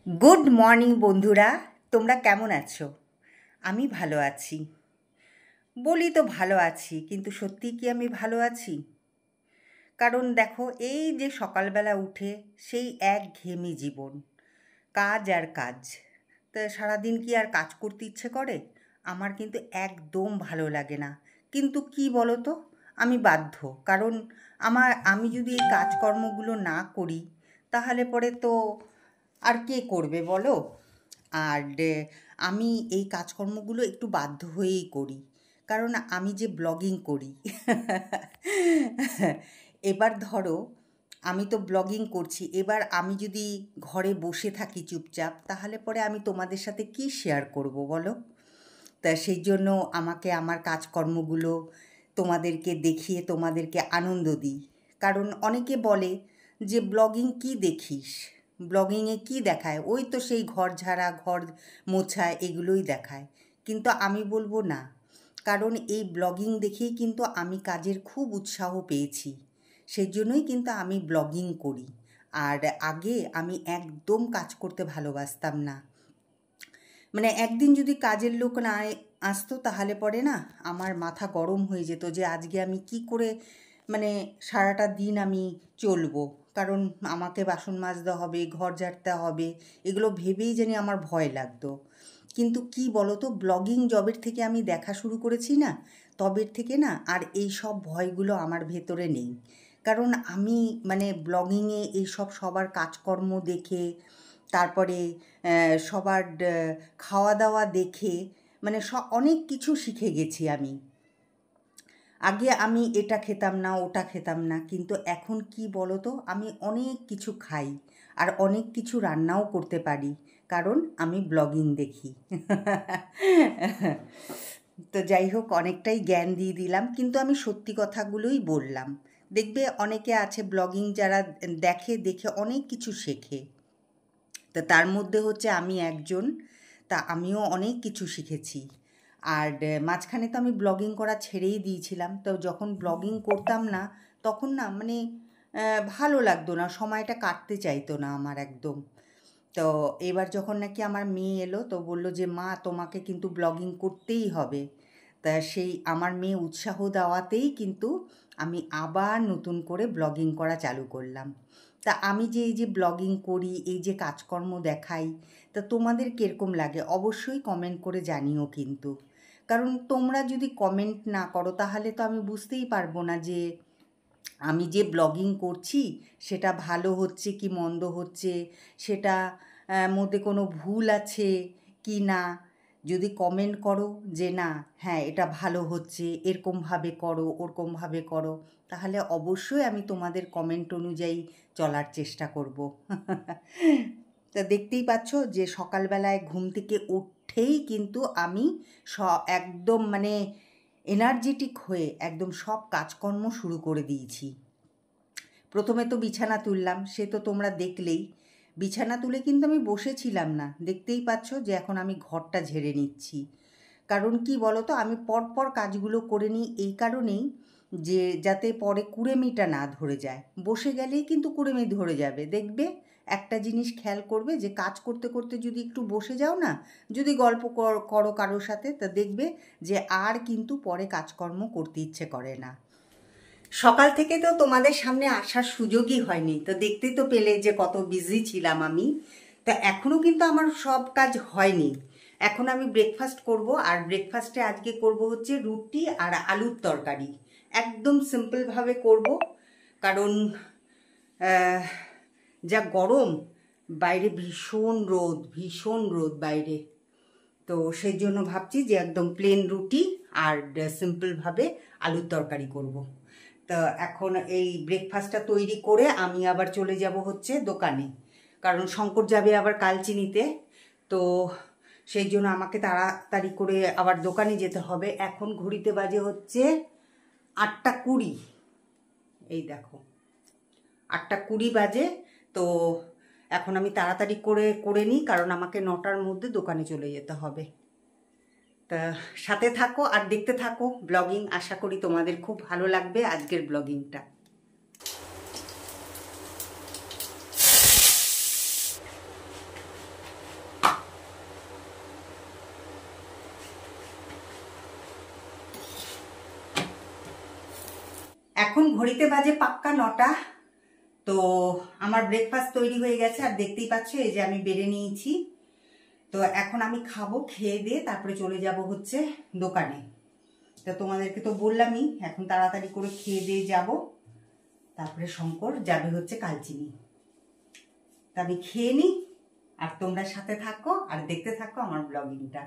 Good morning বন্ধুরা, তোমরা কেমন আছো? আমি ভালো আছি। বলি তো ভালো আছি, কিন্তু সত্যি কি আমি ভালো আছি? কারণ দেখো, এই যে সকালবেলা উঠে সেই একঘেয়েমি জীবন, কাজ আর কাজ। তা সারাদিন কি আর কাজ করতে ইচ্ছে করে? আমার কিন্তু একদম ভালো লাগে না। কিন্তু কি বলো তো, আমি বাধ্য। কারণ আমি যদি এই কাজকর্মগুলো না করি, তাহলে পরে তো আর কে করবে বলো? আর আমি এই কাজকর্মগুলো একটু বাধ্য হয়েই করি। কারণ আমি যে ব্লগিং করি এবার ধরো, আমি তো ব্লগিং করছি, এবার আমি যদি ঘরে বসে থাকি চুপচাপ, তাহলে পরে আমি তোমাদের সাথে কী শেয়ার করব বলো? তা সেই জন্য আমাকে আমার কাজকর্মগুলো তোমাদেরকে দেখিয়ে তোমাদেরকে আনন্দ দিই। কারণ অনেকে বলে যে ব্লগিং কী দেখিস, ব্লগিংয়ে কী দেখায়, ওই তো সেই ঘর ঝাড়া, ঘর মোছা, এগুলোই দেখায়। কিন্তু আমি বলবো না, কারণ এই ব্লগিং দেখেই কিন্তু আমি কাজের খুব উৎসাহ পেয়েছি। সেই জন্যই কিন্তু আমি ব্লগিং করি। আর আগে আমি একদম কাজ করতে ভালোবাসতাম না। মানে একদিন যদি কাজের লোক না আসতো, তাহলে পরে না আমার মাথা গরম হয়ে যেত যে আজকে আমি কি করে মানে সারাটা দিন আমি চলবো। কারণ আমাকে বাসন মাজতে হবে, ঘর ঝাড়তে হবে, এগুলো ভেবেই জানি আমার ভয় লাগতো। কিন্তু কি বলো তো, ব্লগিং জবের থেকে আমি দেখা শুরু করেছি না, তবের থেকে না আর এই সব ভয়গুলো আমার ভেতরে নেই। কারণ আমি মানে ব্লগিংয়ে এইসব সবার কাজকর্ম দেখে, তারপরে সবার খাওয়া দাওয়া দেখে, মানে অনেক কিছু শিখে গেছি আমি। আগে আমি এটা খেতাম না, ওটা খেতাম না, কিন্তু এখন কি বলো তো, আমি অনেক কিছু খাই আর অনেক কিছু রান্নাও করতে পারি, কারণ আমি ব্লগিং দেখি। তো যাই হোক, অনেকটাই জ্ঞান দিয়ে দিলাম, কিন্তু আমি সত্যি কথাগুলোই বললাম। দেখবে অনেকে আছে ব্লগিং যারা দেখে অনেক কিছু শেখে। তা তার মধ্যে হচ্ছে আমি একজন। তা আমিও অনেক কিছু শিখেছি। আর মাঝখানে তো আমি ব্লগিং করা ছেড়েই দিয়েছিলাম। তো যখন ব্লগিং করতাম না, তখন না মানে ভালো লাগতো না, সময়টা কাটতে চাইতো না আমার একদম। তো এবার যখন নাকি আমার মেয়ে এলো, তো বলল যে মা, তোমাকে কিন্তু ব্লগিং করতেই হবে। তা সেই আমার মেয়ে উৎসাহ দেওয়াতেই কিন্তু আমি আবার নতুন করে ব্লগিং করা চালু করলাম। তা আমি যে এই যে ব্লগিং করি, এই যে কাজকর্ম দেখাই, তা তোমাদের কীরকম লাগে অবশ্যই কমেন্ট করে জানিও কিন্তু। কারণ তোমরা যদি কমেন্ট না করো, তাহলে তো আমি বুঝতেই পারবো না যে আমি যে ব্লগিং করছি সেটা ভালো হচ্ছে কি মন্দ হচ্ছে, সেটা মধ্যে কোনো ভুল আছে কি না। যদি কমেন্ট করো যে না, হ্যাঁ এটা ভালো হচ্ছে, এরকমভাবে করো, ওরকমভাবে করো, তাহলে অবশ্যই আমি তোমাদের কমেন্ট অনুযায়ী চলার চেষ্টা করব। তা দেখতেই পাচ্ছ যে সকালবেলায় ঘুম থেকে উঠেই কিন্তু আমি একদম মানে এনার্জেটিক হয়ে একদম সব কাজকর্ম শুরু করে দিয়েছি। প্রথমে তো বিছানা তুললাম, সে তো তোমরা দেখলেই। বিছানা তুলে কিন্তু আমি বসেছিলাম না, দেখতেই পাচ্ছ যে এখন আমি ঘরটা ঝেড়ে নিচ্ছি। কারণ কি বলো তো, আমি পরপর কাজগুলো করে নিই এই কারণেই যে যাতে পরে কুড়েমিটা না ধরে যায়। বসে গেলেই কিন্তু কুড়েমি ধরে যাবে। দেখবে একটা জিনিস খেয়াল করবে যে কাজ করতে করতে যদি একটু বসে যাও না, যদি গল্প করো কারোর সাথে, তা দেখবে যে আর কিন্তু পরে কাজকর্ম করতে ইচ্ছে করে না। সকাল থেকে তো তোমাদের সামনে আসার সুযোগই হয়নি, তো দেখতেই তো পেলে যে কত বিজি ছিলাম আমি। তা এখনও কিন্তু আমার সব কাজ হয়নি। এখন আমি ব্রেকফাস্ট করব, আর ব্রেকফাস্টে আজকে করব হচ্ছে রুটি আর আলুর তরকারি। একদম সিম্পলভাবে করব, কারণ যা গরম বাইরে, ভীষণ রোদ বাইরে। তো সেই জন্য ভাবছি যে একদম প্লেন রুটি আর সিম্পলভাবে আলুর তরকারি করব। তো এখন এই ব্রেকফাস্টটা তৈরি করে আমি আবার চলে যাব হচ্ছে দোকানে, কারণ শঙ্কর যাবে আবার কালচিনিতে। তো সেই জন্য আমাকে তাড়াতাড়ি করে আবার দোকানে যেতে হবে। এখন ঘড়িতে বাজে হচ্ছে 8:20। এই দেখো 8:20 বাজে। তো এখন আমি তাড়াতাড়ি করে নিই, কারণ আমাকে 9টার মধ্যে দোকানে চলে যেতে হবে। তা সাথে থাকো আর দেখতে থাকো ব্লগিং। আশা করি তোমাদের খুব ভালো লাগবে আজকের ব্লগিংটা। এখন ঘড়িতে বাজে পাক্কা 9টা। তো আমার ব্রেকফাস্ট তৈরি হয়ে গেছে, আর দেখতেই পাচ্ছ এই যে আমি বেড়ে নিয়েছি। তো এখন আমি খাবো, খেয়ে দিয়ে তারপরে চলে যাব হচ্ছে দোকানে। তো তোমাদেরকে তো বললামই, এখন তাড়াতাড়ি করে খেয়ে দিয়ে যাব, তারপরে শঙ্কর যাবে হচ্ছে কালচিনি। তা আমি খেয়ে নিই, আর তোমরা সাথে থাকো আর দেখতে থাকো আমার ব্লগিংটা।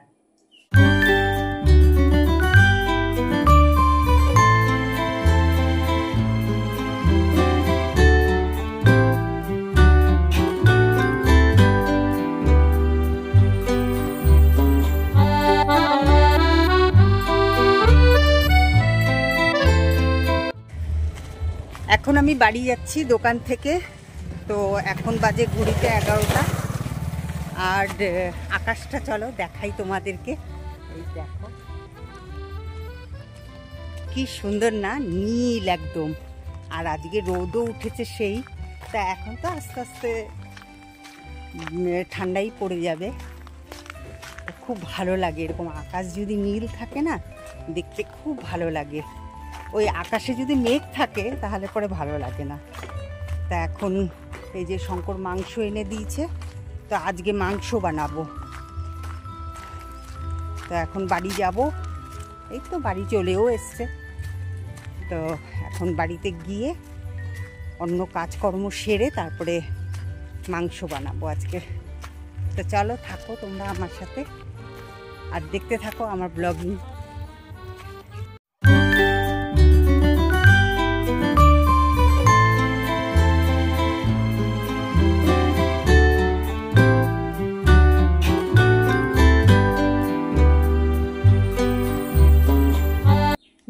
এখন আমি বাড়ি যাচ্ছি দোকান থেকে। তো এখন বাজে ঘড়িতে 11টা। আর আকাশটা চলো দেখাই তোমাদেরকে। এই দেখো কি সুন্দর না, নীল একদম। আর আজকে রোদও উঠেছে সেই। তা এখন তো আস্তে আস্তে ঠান্ডাই পড়ে যাবে। খুব ভালো লাগে এরকম আকাশ যদি নীল থাকে না, দেখতে খুব ভালো লাগে। ওই আকাশে যদি মেঘ থাকে তাহলে পরে ভালো লাগে না। তা এখন এই যে শঙ্কর মাংস এনে দিয়েছে, তো আজকে মাংস বানাবো। তো এখন বাড়ি যাব, এই তো বাড়ি চলেও এসছে। তো এখন বাড়িতে গিয়ে অন্য কাজকর্ম সেরে তারপরে মাংস বানাবো আজকে। তো চলো থাকো তোমরা আমার সাথে আর দেখতে থাকো আমার ব্লগিং।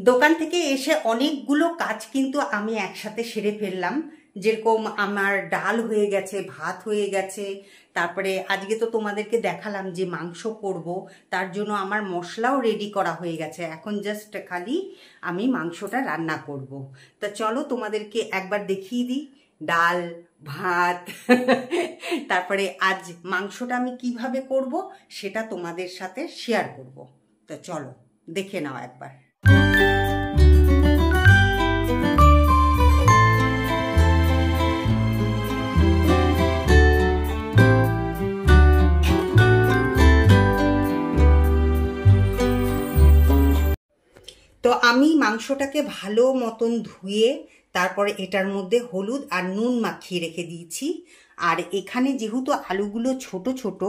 দোকান থেকে এসে অনেকগুলো কাজ কিন্তু আমি একসাথে সেরে ফেললাম। যেরকম আমার ডাল হয়ে গেছে, ভাত হয়ে গেছে, তারপরে আজকে তো তোমাদেরকে দেখালাম যে মাংস করব, তার জন্য আমার মশলাও রেডি করা হয়ে গেছে। এখন জাস্ট খালি আমি মাংসটা রান্না করব। তা চলো তোমাদেরকে একবার দেখিয়ে দিই ডাল ভাত তারপরে আজ মাংসটা আমি কিভাবে করব সেটা তোমাদের সাথে শেয়ার করব। তা চলো দেখে নাও একবার। তো আমি মাংসটাকে ভালো মতন ধুয়ে তারপরে এটার মধ্যে হলুদ আর নুন মাখিয়ে রেখে দিয়েছি। আর এখানে যেহেতু আলুগুলো ছোট ছোট,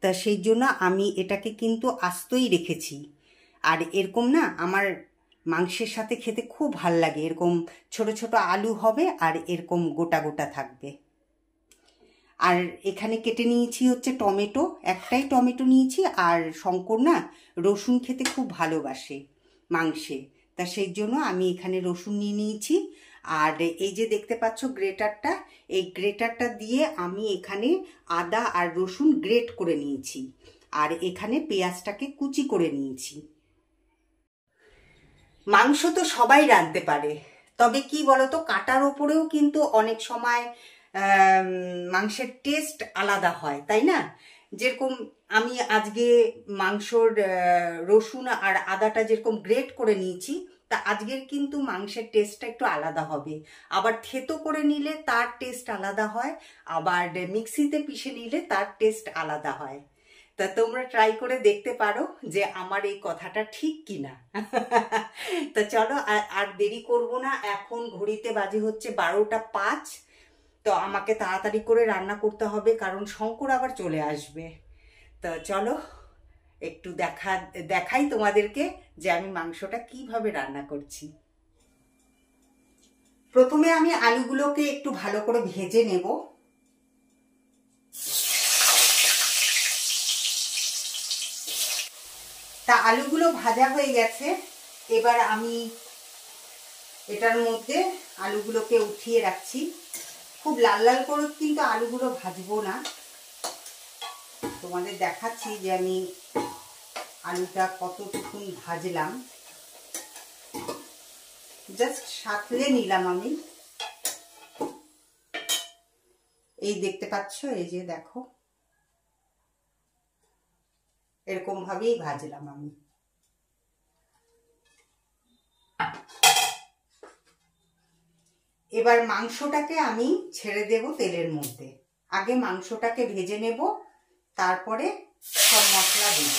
তা সেই জন্য আমি এটাকে কিন্তু আস্তই রেখেছি। আর এরকম না আমার মাংসের সাথে খেতে খুব ভাল লাগে, এরকম ছোট ছোট আলু হবে আর এরকম গোটা গোটা থাকবে। আর এখানে কেটে নিয়েছি হচ্ছে টমেটো, একটাই টমেটো নিয়েছি। আর শঙ্কর না রসুন খেতে খুব ভালোবাসে মাংসে, তা সেই জন্য আমি এখানে রসুন নিয়ে নিয়েছি। আর এই যে দেখতে পাচ্ছ গ্রেটারটা, এই গ্রেটারটা দিয়ে আমি এখানে আদা আর রসুন গ্রেট করে নিয়েছি। আর এখানে পেঁয়াজটাকে কুচি করে নিয়েছি। মাংস তো সবাই রাঁধতে পারে, তবে কি বলতো কাটার ওপরেও কিন্তু অনেক সময় মাংসের টেস্ট আলাদা হয়, তাই না? যেরকম আমি আজকে মাংসর রসুন আর আদাটা যেরকম গ্রেট করে নিয়েছি, তা আজকের কিন্তু মাংসের টেস্টটা একটু আলাদা হবে। আবার থেতো করে নিলে তার টেস্ট আলাদা হয়, আবার মিক্সিতে পিষে নিলে তার টেস্ট আলাদা হয়। তা তোমরা ট্রাই করে দেখতে পারো যে আমার এই কথাটা ঠিক কিনা। তা চলো আর দেরি করব না, এখন ঘড়িতে বাজে হচ্ছে 12টা 5। তো আমাকে তাড়াতাড়ি করে রান্না করতে হবে, কারণ শঙ্কর আবার চলে আসবে। তো চলো একটু দেখাই তোমাদেরকে যে আমি মাংসটা কিভাবে রান্না করছি। প্রথমে আমি আলুগুলোকে একটু ভালো করে ভেজে নেব। তা আলুগুলো ভাজা হয়ে গেছে, এবার আমি এটার মধ্যে আলুগুলোকে উঠিয়ে রাখছি। খুব লাল লাল করে কিন্তু আলুগুলো ভাজবো না, তোমাদের দেখাচ্ছি যে আমি আলুটা কতটুকু ভাজলাম। জাস্ট সাঁতলে নিলাম আমি। এই দেখতে পাচ্ছ, এই যে দেখো এরকম ভাবেই ভাজলাম আমি। এবার মাংসটাকে আমি ছেড়ে দেব তেলের মধ্যে। আগে মাংসটাকে ভেজে নেব, তারপরে সব মশলা দেব।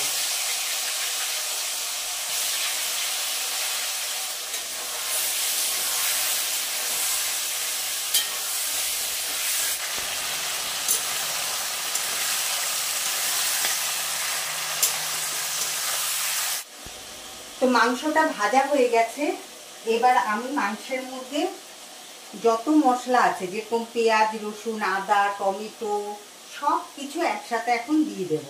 তো মাংসটা ভাজা হয়ে গেছে। এবার আমি মাংসের মধ্যে যত মশলা আছে, যেরকম পেঁয়াজ, রসুন, আদা, টমেটো সব কিছু একসাথে এখন দিয়ে দেব।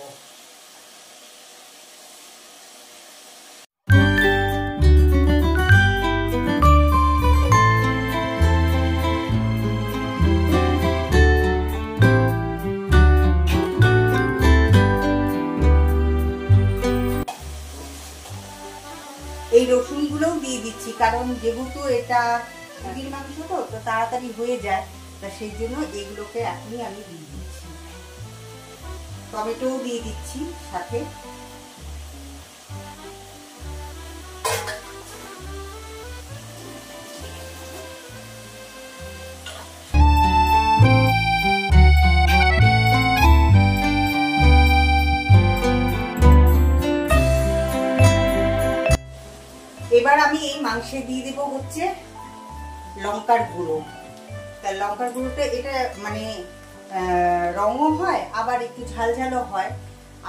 এই রসুনগুলোও দিয়ে দিচ্ছি, কারণ যেহেতু এটা মুরগির মাংস তো তাড়াতাড়ি হয়ে যায়, তা সেই জন্য এগুলোকে এখনই আমি দিয়ে দিচ্ছি। টমেটোও দিয়ে দিচ্ছি সাথে। এবার আমি এই মাংসে দিয়ে দেব হচ্ছে লঙ্কার গুঁড়ো। তা লঙ্কার গুঁড়োটা এটা মানে রঙও হয়, আবার একটু ঝালঝালও হয়।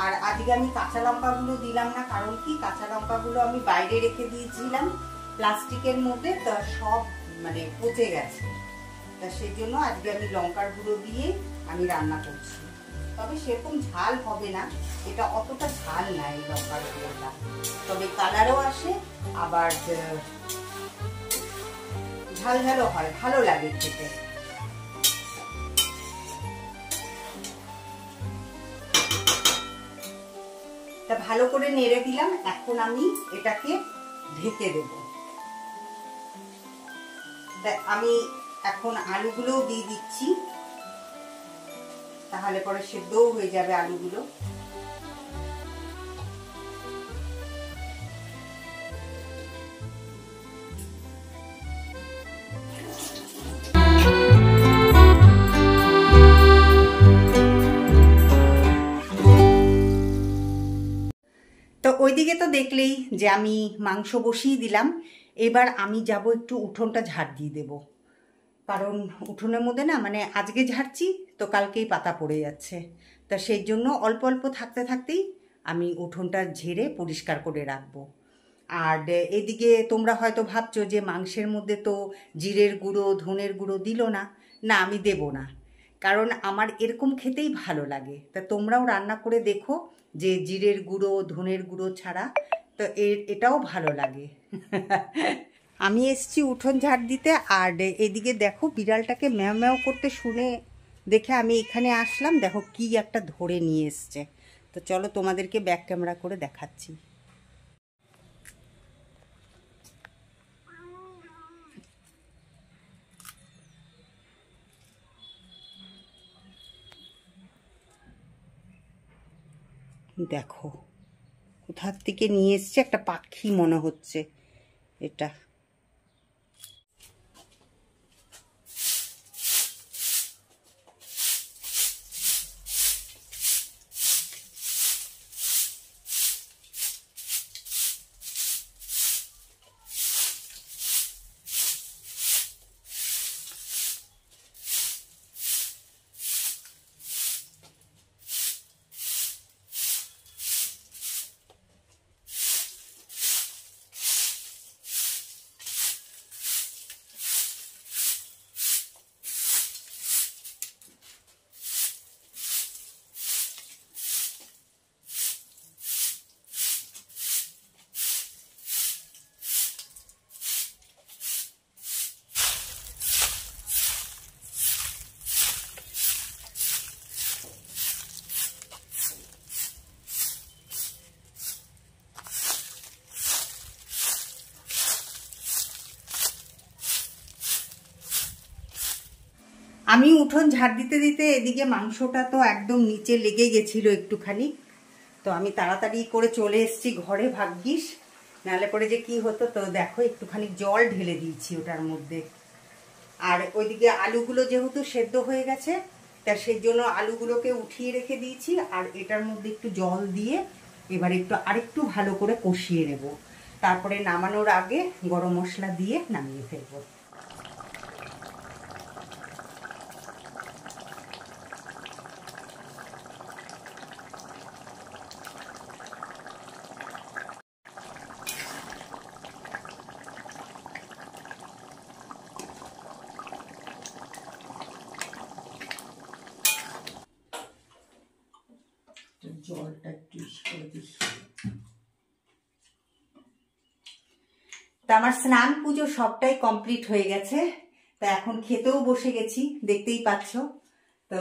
আর আজকে আমি কাঁচা লঙ্কাগুলো দিলাম না, কারণ কি কাঁচা লঙ্কাগুলো আমি বাইরে রেখে দিয়েছিলাম প্লাস্টিকের মধ্যে, তো সব মানে পচে গেছে। তা সেই জন্য আজকে আমি লঙ্কার গুঁড়ো দিয়ে আমি রান্না করছি। তবে সেরকম ঝাল হবে না, এটা অতটা ঝাল না এই লঙ্কার গুঁড়োটা, তবে কালারও আসে, আবার ঝাল ঝালও হয়, ভালো লাগে খেতে। তা ভালো করে নেড়ে দিলাম। এখন আমি এটাকে ঢেকে দেব। আমি এখন আলুগুলোও দিয়ে দিচ্ছি, তাহলে পরে সেদ্ধও হয়ে যাবে আলুগুলো। তো ওইদিকে তো দেখলেই যে আমি মাংস বসিয়ে দিলাম। এবার আমি যাব একটু উঠোনটা ঝাড় দিয়ে দেব, কারণ উঠোনের মধ্যে না মানে আজকে ঝাড়ছি তো কালকেই পাতা পড়ে যাচ্ছে। তা সেই জন্য অল্প অল্প থাকতে থাকতেই আমি উঠোনটা ঝেড়ে পরিষ্কার করে রাখবো। আর এদিকে তোমরা হয়তো ভাবছো যে মাংসের মধ্যে তো জিরের গুঁড়ো, ধনের গুঁড়ো দিল না। না, আমি দেব না, কারণ আমার এরকম খেতেই ভালো লাগে। তা তোমরাও রান্না করে দেখো যে জিরের গুঁড়ো, ধনের গুঁড়ো ছাড়া, তো এটাও ভালো লাগে। আমি এসছি উঠোন ঝাড় দিতে, আর এদিকে দেখো বিড়ালটাকে ম্যাও ম্যাও করতে শুনে দেখে আমি এখানে আসলাম। দেখো কি একটা ধরে নিয়ে এসছে। তো চলো তোমাদেরকে ব্যাক ক্যামেরা করে দেখাচ্ছি। দেখো কোথার থেকে নিয়ে এসছে, একটা পাখি মনে হচ্ছে এটা। আমি উঠোন ঝাড় দিতে দিতে এদিকে মাংসটা তো একদম নিচে লেগে গেছিল একটুখানি। তো আমি তাড়াতাড়ি করে চলে এসেছি ঘরে, ভাগ্যিস, নাহলে পরে যে কি হতো। তো দেখো একটুখানি জল ঢেলে দিয়েছি ওটার মধ্যে। আর ওইদিকে আলুগুলো যেহেতু সেদ্ধ হয়ে গেছে, তা সেই জন্য আলুগুলোকে উঠিয়ে রেখে দিয়েছি। আর এটার মধ্যে একটু জল দিয়ে এবার আরেকটু ভালো করে কষিয়ে নেব। তারপরে নামানোর আগে গরম মশলা দিয়ে নামিয়ে ফেলবো। জলটা একটু করে দিই। তা আমার স্নান পুজো সবটাই কমপ্লিট হয়ে গেছে। তা এখন খেতেও বসে গেছি, দেখতেই পাচ্ছ। তো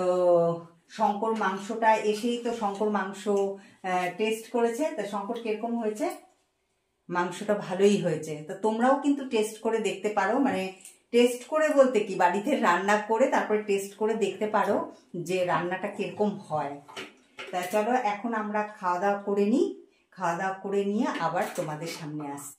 শঙ্কর মাংসটা এসেই তো শঙ্কর মাংস টেস্ট করেছে। তা শঙ্কর কিরকম হয়েছে? মাংসটা ভালোই হয়েছে। তো তোমরাও কিন্তু টেস্ট করে দেখতে পারো, মানে টেস্ট করে বলতে কি, বাড়িতে রান্না করে তারপরে টেস্ট করে দেখতে পারো যে রান্নাটা কিরকম হয়। তা চলো এখন আমরা খাওয়া দাওয়া করে নিই। খাওয়া দাওয়া করে নিয়ে আবার তোমাদের সামনে আসছি।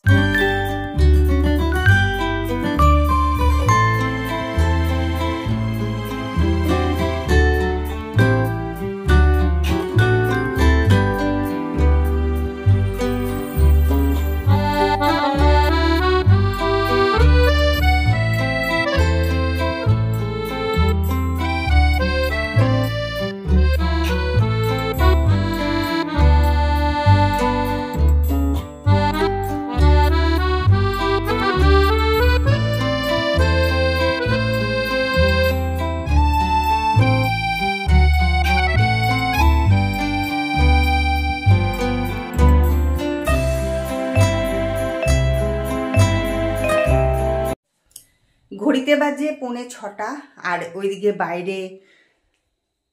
ঘড়িতে বাজে 5:45 আর ওইদিকে বাইরে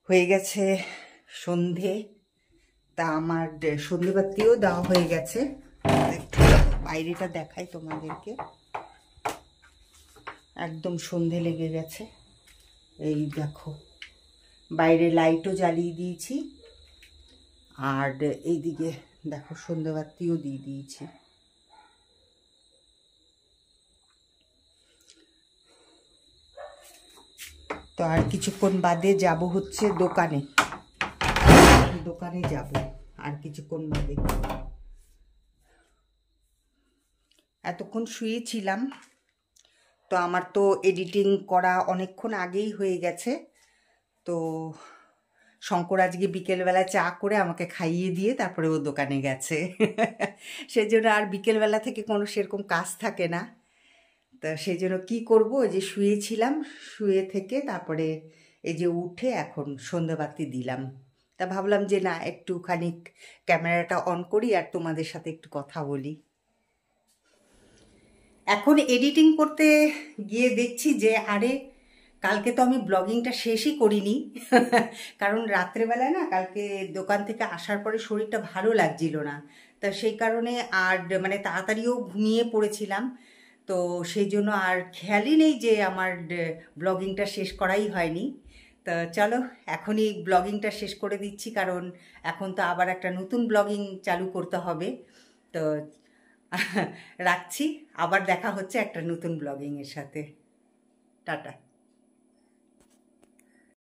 হয়ে গেছে সন্ধে। তা আমার সন্ধেবাতিও দেওয়া হয়ে গেছে। বাইরেটা দেখাই তোমাদেরকে, একদম সন্ধে লেগে গেছে। এই দেখো, বাইরে লাইটও জ্বালিয়ে দিয়েছি। আর এইদিকে দেখো সন্ধেবাতিও দিয়ে দিয়েছি। তো আর কিছুক্ষণ বাদে যাব হচ্ছে দোকানে যাব আর কিছুক্ষণ বাদে। এতক্ষণ শুয়েছিলাম, তো আমার তো এডিটিং করা অনেকক্ষণ আগেই হয়ে গেছে। তো শঙ্কর আজকে বিকেলবেলা চা করে আমাকে খাইয়ে দিয়ে তারপরে ও দোকানে গেছে। সেজন্য আর বিকেলবেলা থেকে কোনো সেরকম কাজ থাকে না। তা সেই জন্য কী করবো, যে শুয়েছিলাম, শুয়ে থেকে তারপরে এই যে উঠে এখন সন্ধ্যাবাতি দিলাম। তা ভাবলাম যে না, একটুখানি ক্যামেরাটা অন করি আর তোমাদের সাথে একটু কথা বলি। এখন এডিটিং করতে গিয়ে দেখছি যে আরে কালকে তো আমি ব্লগিংটা শেষই করিনি। কারণ রাত্রেবেলায় না, কালকে দোকান থেকে আসার পরে শরীরটা ভালো লাগছিল না। তা সেই কারণে আর মানে তাড়াতাড়িও ঘুমিয়ে পড়েছিলাম। তো সেই জন্য আর খেয়ালই নেই যে আমার ব্লগিংটা শেষ করাই হয়নি। তো চলো এখনই ব্লগিংটা শেষ করে দিচ্ছি, কারণ এখন তো আবার একটা নতুন ব্লগিং চালু করতে হবে। তো রাখছি, আবার দেখা হচ্ছে একটা নতুন ব্লগিংয়ের সাথে। টাটা।